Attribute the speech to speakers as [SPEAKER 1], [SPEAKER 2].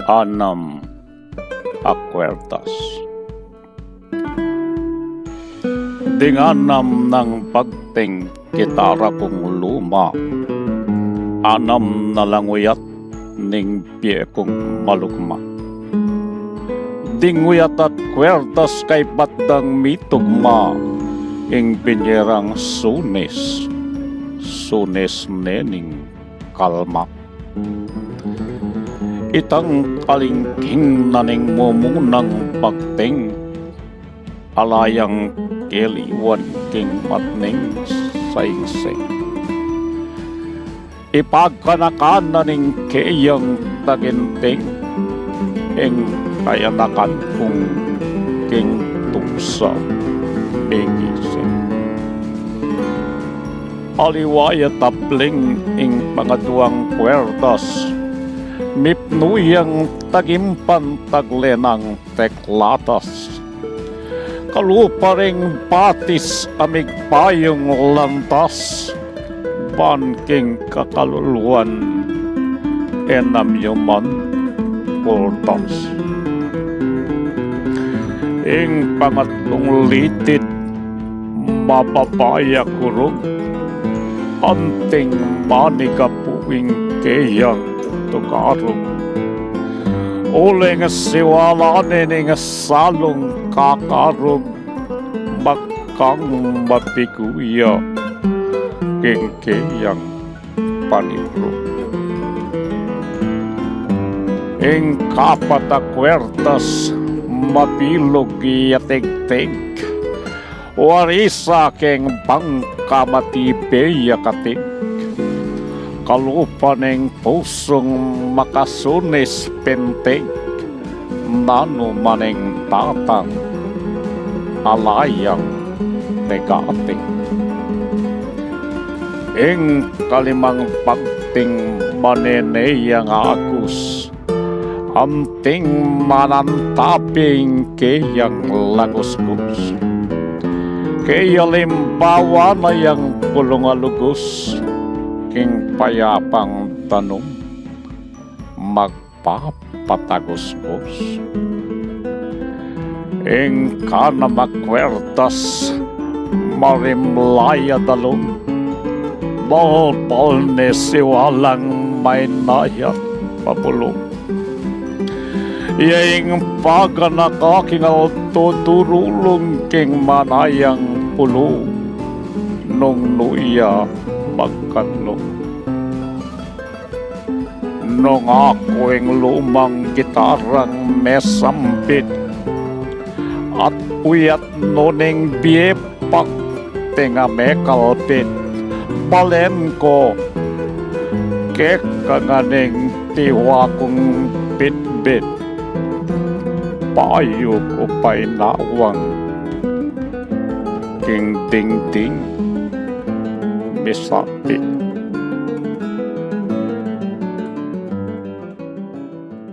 [SPEAKER 1] Anam akwertas. Dinganam ng pagting gitara kong luma, anam na languyat ning pie kong malugma. Dinguyat at kwertas kay batang mitugma, ing pinyerang sunes, sunes nening kalma. Itang kalingking naning mumunang pagting, alayang keliwan king matning saingsing. Ipagkanakanan ning keyang taginting, ing kayanakan kong king tuksa igising. Aliwaya tapling ing pangaduang kwerdas, mipnuyang tagimpan taglenang teklatas. Kalupa ring batis amig payong lantas, banking kakaluluan enamyuman kultas. Ing pangatlong litit mapapaya kurog, anting manigapuing keyang tukarog. Uling siwalanin ing salong kakarog, makang mapikuya king keyang panirog. Ing kapatakwertas mapilog yatig-tig, warisa king bangka matibeya katig. Kalupa ning pusong makasunis pentig, nano maning tatang alayang negating. Ing kalimang pagting maneneyang agus, anting manantaping keyang lagusgus. Kaya limbawa na yang pulungalugos, king payapang tanong magpapatagusgos. Ing kanamakwertas marimlaya dalong, bal ni siwalang may nayat papulong. Yaing paganakaking autoturulong king manayang pulo, nung nuya magkanlong. Nung ako'ing lumang gitarang mesampit, at puyat nuning biepak tinga mekalpit, balen ko kekanganing tiwa kong bitbit, payo ko pa'y nawang king ding-ding misapit.